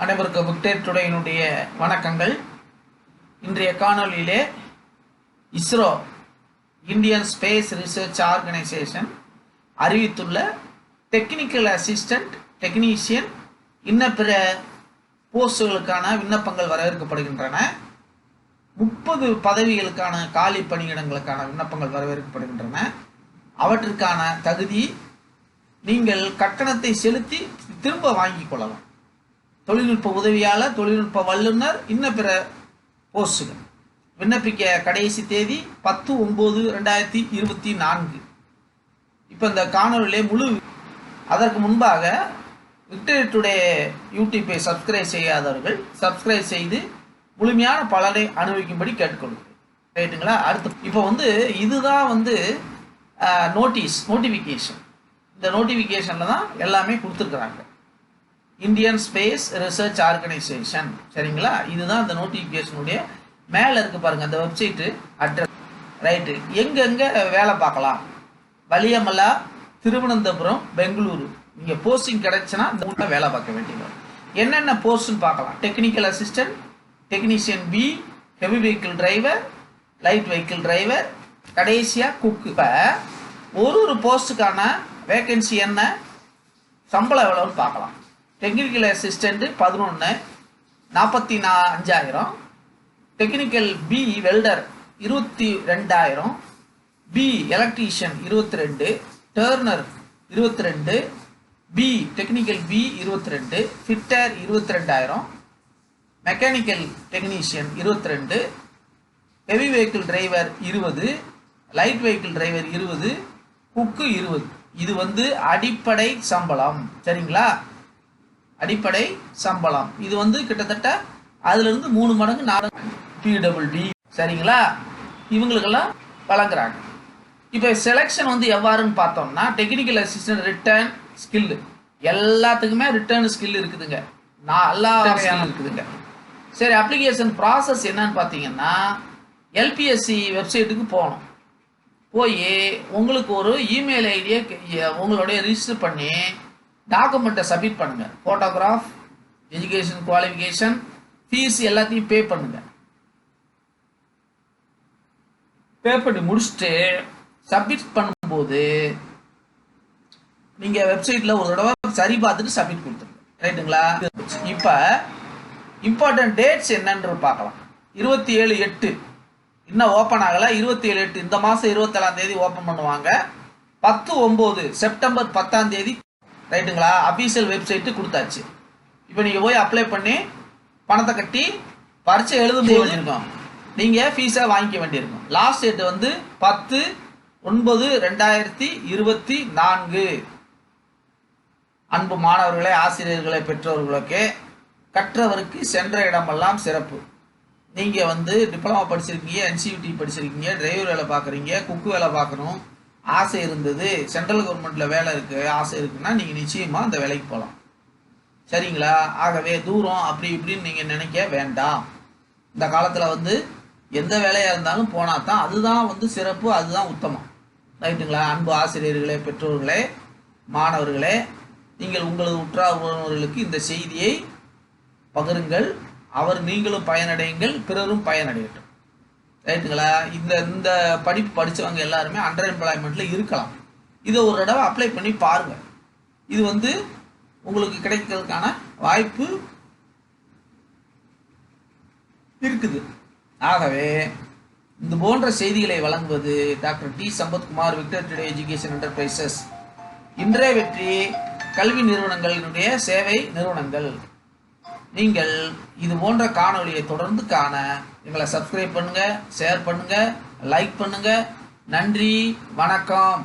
அனைவருக்கும் விக்டர் டுடேயினுடைய வணக்கங்கள். இன்றைய காணொலியிலே ISRO Indian space research organisation அறிவித்துள்ள டெக்னிக்கல் அசிஸ்டன்ட், டெக்னீஷியன் இன்ன பிற போஸ்டுகளுக்கான விண்ணப்பங்கள் வரவேற்கப்படுகின்றன. 30 பதவிகளுக்கான காலி பணியிடங்களுக்கான விண்ணப்பங்கள் வரவேற்கப்படுகின்றன. அவற்றிற்கான தகுதி நீங்கள் கட்டணத்தை செலுத்தி திரும்ப வாங்கிக் கொள்ளலாம். தொழில்நுட்ப உதவியாளர், தொழில்நுட்ப வல்லுநர், இன்ன பிற போஸ்டுகள். விண்ணப்பிக்க கடைசி தேதி 10/9/2024. இப்போ இந்த காணொலியிலே முழு அதற்கு முன்பாக விக்டர் டுடே யூடியூப்பை சப்ஸ்கிரைப் செய்யாதவர்கள் சப்ஸ்கிரைப் செய்து முழுமையான பலனை அனுபவிக்கும்படி கேட்டுக்கொள்கிறேன். ரைட்டுங்களா? அடுத்து இப்போ இதுதான் நோட்டிஃபிகேஷன். இந்த நோட்டிஃபிகேஷனில் தான் எல்லாமே கொடுத்துருக்குறாங்க. இந்தியன் ஸ்பேஸ் ரிசர்ச் ஆர்கனைசேஷன், சரிங்களா? இதுதான் இந்த நோட்டிஃபிகேஷனுடைய மேலே இருக்குது பாருங்கள், அந்த வெப்சைட்டு அட்ரஸ். ரைட்டு, எங்கெங்கே வேலை பார்க்கலாம்? வலியமலா, திருவனந்தபுரம், பெங்களூரு. நீங்கள் போஸ்டிங் கிடைச்சுன்னா இந்த ஊரில் வேலை பார்க்க வேண்டியது. என்னென்ன போஸ்ட்னு பார்க்கலாம். Technical assistant, technician B, heavy vehicle driver, light vehicle driver, கடைசியாக குக்கு. இப்போ ஒரு போஸ்ட்டுக்கான வேகன்சி என்ன, சம்பளம் எவ்வளோன்னு பார்க்கலாம். Technical assistant 11, 45,000. Technical B welder 22,000. B electrician 22, turner 22, B technical B 22, fitter 22,000, mechanical technician 22, heavy vehicle driver 20, light vehicle driver 20, cook 20. இது அடிப்படை சம்பளம், சரிங்களா? அடிப்படை சம்பளம். இது கிட்டத்தட்ட அதுலேருந்து 3 மடங்கு 4 PWD, சரிங்களா? இவங்களுக்கெல்லாம் வழங்குறாங்க. இப்போ செலெக்ஷன் எவ்வாறுன்னு பார்த்தோம்னா, டெக்னிக்கல் அசிஸ்டன்ட் ரிட்டர்ன் ஸ்கில், எல்லாத்துக்குமே ரிட்டர்ன் ஸ்கில் இருக்குதுங்க. எல்லா வகையான இருக்குதுங்க. சரி, அப்ளிகேஷன் ப்ராசஸ் என்னன்னு பார்த்தீங்கன்னா, எல்பிஎஸ்சி வெப்சைட்டுக்கு போகணும். போய் உங்களுக்கு ஒரு இமெயில் ஐடியை உங்களுடைய ரிஜிஸ்டர் பண்ணி டாக்குமெண்ட்டை சப்மிட் பண்ணுங்கள். ஃபோட்டோகிராஃப், எஜுகேஷன் குவாலிஃபிகேஷன், ஃபீஸ் எல்லாத்தையும் பே பண்ணுங்கள். பே பண்ணி முடிச்சுட்டு சப்மிட் பண்ணும்போது நீங்கள் வெப்சைட்டில் ஒரு தடவை சரி பார்த்துட்டு சப்மிட் கொடுத்துருங்க. ரைட்டுங்களா? இப்போ இம்பார்ட்டன்ட் டேட்ஸ் என்னன்னு பார்க்கலாம். 27/8 இன்னும் ஓப்பன் ஆகலை. 27/8 இந்த மாதம் 27ஆம் தேதி ஓப்பன் பண்ணுவாங்க. 10/9 செப்டம்பர் 10ஆம் தேதி, ரைட்டுங்களா? அஃபீஷியல் வெப்சைட்டு கொடுத்தாச்சு. இப்போ நீங்கள் போய் அப்ளை பண்ணி பணத்தை கட்டி பரீட்சை எழுதும்போது வச்சுருக்கோம், நீங்கள் ஃபீஸாக வாங்கிக்க வேண்டியிருக்கும். Last date 10/9/2024. அன்பு மாணவர்களே, ஆசிரியர்களே, பெற்றோர்களுக்கு, கற்றவருக்கு சென்ற இடமெல்லாம் சிறப்பு. நீங்கள் டிப்ளமா படிச்சிருக்கீங்க, என்சிவிடி படிச்சிருக்கீங்க, டிரைவர் வேலை பார்க்குறீங்க, குக்கு வேலை பார்க்கணும் ஆசை இருந்தது, சென்ட்ரல் கவர்மெண்ட்டில் வேலை இருக்குது ஆசை இருக்குன்னா நீங்கள் நிச்சயமாக அந்த வேலைக்கு போகலாம், சரிங்களா? ஆகவே தூரம் அப்படி இப்படின்னு நீங்கள் நினைக்க வேண்டாம். இந்த காலத்தில் எந்த வேலையாக இருந்தாலும் போனால் தான் அதுதான் சிறப்பு, அதுதான் உத்தமம். ரைட்டுங்களா? அன்பு ஆசிரியர்களே, பெற்றோர்களே, மாணவர்களே, நீங்கள் உங்களது உற்றார் உறவினர்களுக்கு இந்த செய்தியை பகிருங்கள். நீங்களும் பயனடையுங்கள், பிறரும் பயனடையட்டும். ரைட்டுங்களா? இந்த படிப்பு படித்தவங்க எல்லாருமே அண்டர் எம்ப்ளாய்மெண்ட்டில் இருக்கலாம். இதை ஒரு தடவை அப்ளை பண்ணி பாருங்கள். இது உங்களுக்கு கிடைக்கிறதுக்கான வாய்ப்பு இருக்குது. ஆகவே இது போன்ற செய்திகளை வழங்குவது doctor D Sampathkumar, Victor today education enterprises. இன்றைய வெற்றி கல்வி நிறுவனங்களினுடைய சேவை நிறுவனங்கள். நீங்கள் இது போன்ற காணொலியை தொடர்ந்து காண எங்களை சப்ஸ்கிரைப் பண்ணுங்கள், ஷேர் பண்ணுங்கள், லைக் பண்ணுங்கள். நன்றி, வணக்கம்.